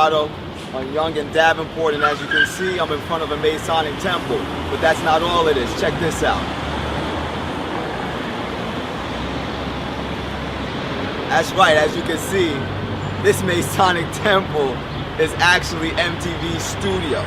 Colorado on Young and Davenport, and as you can see, I'm in front of a Masonic temple. But that's not all it is. Check this out. That's right, as you can see, this Masonic temple is actually MTV Studio.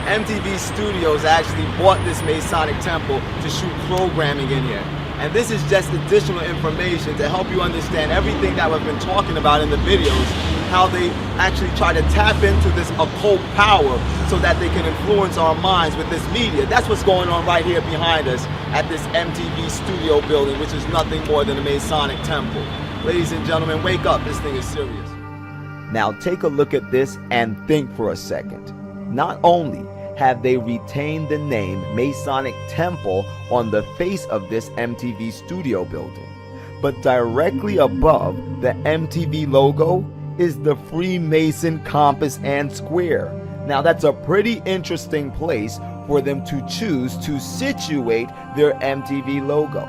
MTV Studios actually bought this Masonic temple to shoot programming in here. And this is just additional information to help you understand everything that we've been talking about in the videos, how they actually try to tap into this occult power so that they can influence our minds with this media. That's what's going on right here behind us at this MTV Studio building, which is nothing more than a Masonic temple. Ladies and gentlemen, wake up. This thing is serious. Now take a look at this and think for a second. Not only have they retained the name Masonic Temple on the face of this MTV Studio building, but directly above the MTV logo is the Freemason compass and square. Now that's a pretty interesting place for them to choose to situate their MTV logo.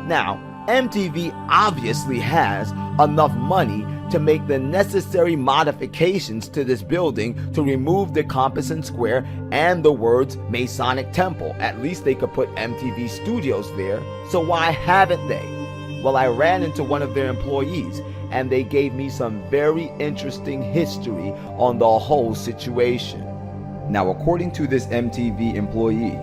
Now, MTV obviously has enough money to make the necessary modifications to this building to remove the compass and square and the words Masonic Temple. At least they could put MTV Studios there, so why haven't they? Well, I ran into one of their employees and they gave me some very interesting history on the whole situation. Now, according to this MTV employee,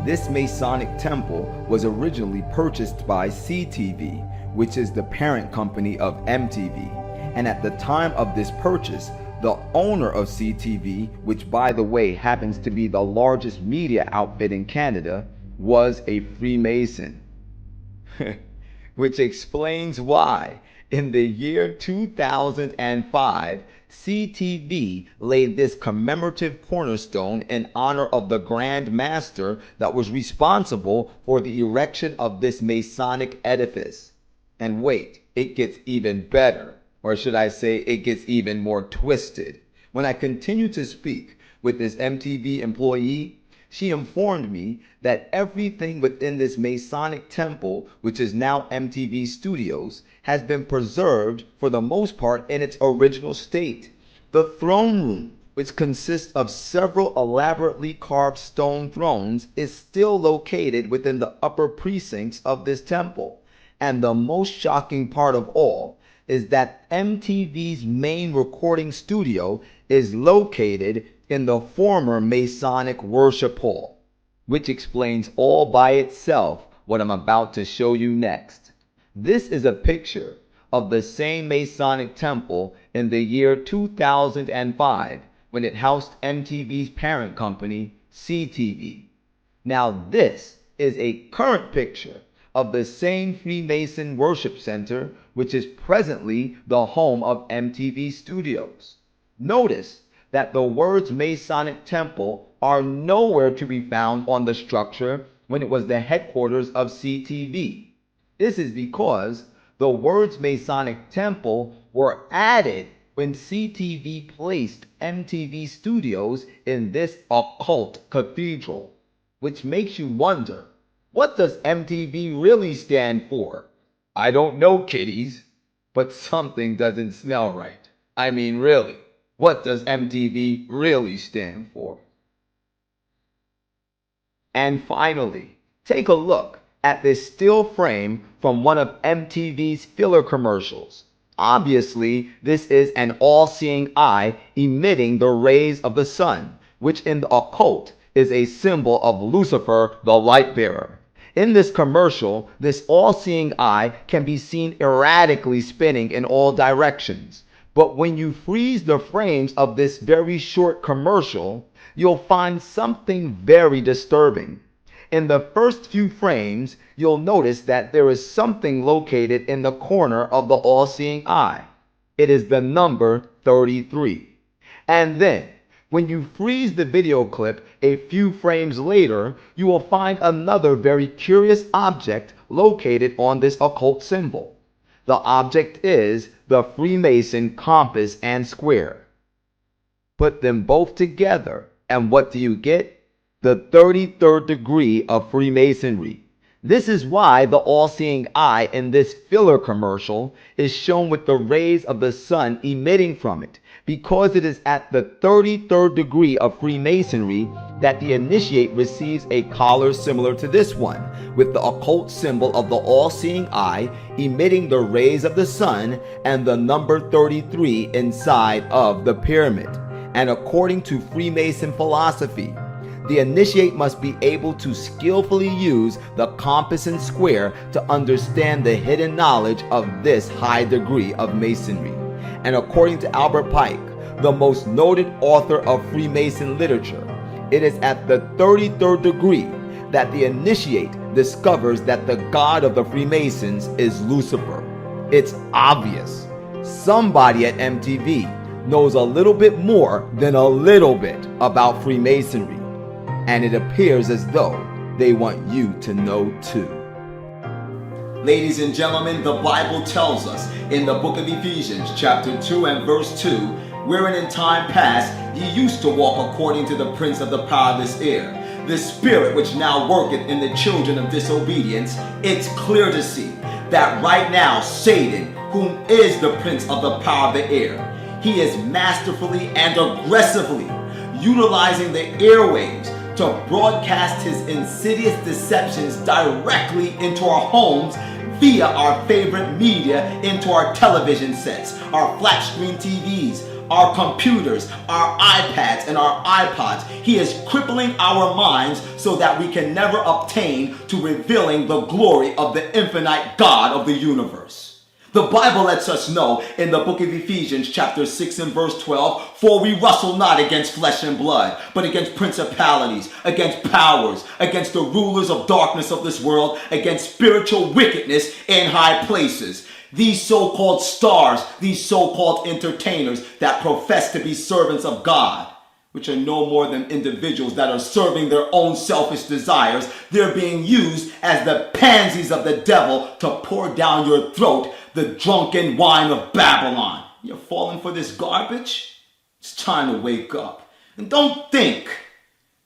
this Masonic temple was originally purchased by CTV, which is the parent company of MTV. And at the time of this purchase, the owner of CTV, which by the way happens to be the largest media outfit in Canada, was a Freemason. Which explains why in the year 2005, CTV laid this commemorative cornerstone in honor of the Grand Master that was responsible for the erection of this Masonic edifice. And wait, it gets even better, or should I say it gets even more twisted. When I continued to speak with this MTV employee, she informed me that everything within this Masonic temple, which is now MTV Studios, has been preserved for the most part in its original state. The throne room, which consists of several elaborately carved stone thrones, is still located within the upper precincts of this temple. And the most shocking part of all is that MTV's main recording studio is located in the former Masonic worship hall, which explains all by itself what I'm about to show you next. This is a picture of the same Masonic temple in the year 2005 when it housed MTV's parent company, CTV. Now this is a current picture of the same Freemason worship center, which is presently the home of MTV Studios. Notice that the words Masonic Temple are nowhere to be found on the structure when it was the headquarters of CTV. This is because the words Masonic Temple were added when CTV placed MTV Studios in this occult cathedral. Which makes you wonder, what does MTV really stand for? I don't know, kiddies, but something doesn't smell right. I mean, really. What does MTV really stand for? And finally, take a look at this still frame from one of MTV's filler commercials. Obviously, this is an all-seeing eye emitting the rays of the sun, which in the occult is a symbol of Lucifer, the light bearer. In this commercial, this all-seeing eye can be seen erratically spinning in all directions. But when you freeze the frames of this very short commercial, you'll find something very disturbing. In the first few frames, you'll notice that there is something located in the corner of the all-seeing eye. It is the number 33. And then, when you freeze the video clip a few frames later, you will find another very curious object located on this occult symbol. The object is the Freemason compass and square. Put them both together, and what do you get? The 33rd degree of Freemasonry. This is why the all-seeing eye in this filler commercial is shown with the rays of the sun emitting from it, because it is at the 33rd degree of Freemasonry that the initiate receives a collar similar to this one, with the occult symbol of the all-seeing eye emitting the rays of the sun and the number 33 inside of the pyramid. And according to Freemason philosophy, the initiate must be able to skillfully use the compass and square to understand the hidden knowledge of this high degree of Masonry. And according to Albert Pike, the most noted author of Freemason literature, it is at the 33rd degree that the initiate discovers that the god of the Freemasons is Lucifer. It's obvious. Somebody at MTV knows a little bit more than a little bit about Freemasonry. And it appears as though they want you to know too. Ladies and gentlemen, the Bible tells us in the book of Ephesians chapter 2 and verse 2, wherein in time past ye used to walk according to the prince of the power of this air, the spirit which now worketh in the children of disobedience. It's clear to see that right now Satan, whom is the prince of the power of the air, he is masterfully and aggressively utilizing the airwaves to broadcast his insidious deceptions directly into our homes via our favorite media, into our television sets, our flat screen TVs, our computers, our iPads, and our iPods. He is crippling our minds so that we can never obtain to revealing the glory of the infinite God of the universe. The Bible lets us know in the book of Ephesians chapter 6 and verse 12, for we wrestle not against flesh and blood, but against principalities, against powers, against the rulers of darkness of this world, against spiritual wickedness in high places. These so-called stars, these so-called entertainers that profess to be servants of God, which are no more than individuals that are serving their own selfish desires, they're being used as the pansies of the devil to pour down your throat the drunken wine of Babylon. You're falling for this garbage? It's time to wake up. And don't think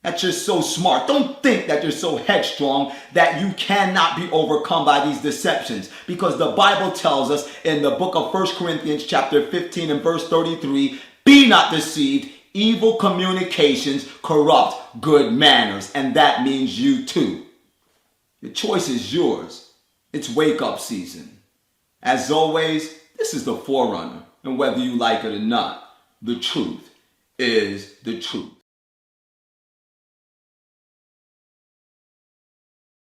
that you're so smart. Don't think that you're so headstrong that you cannot be overcome by these deceptions. Because the Bible tells us in the book of 1 Corinthians chapter 15 and verse 33, be not deceived, evil communications corrupt good manners. And that means you too. Your choice is yours. It's wake up season. As always, this is the Forerunner, and whether you like it or not, the truth is the truth.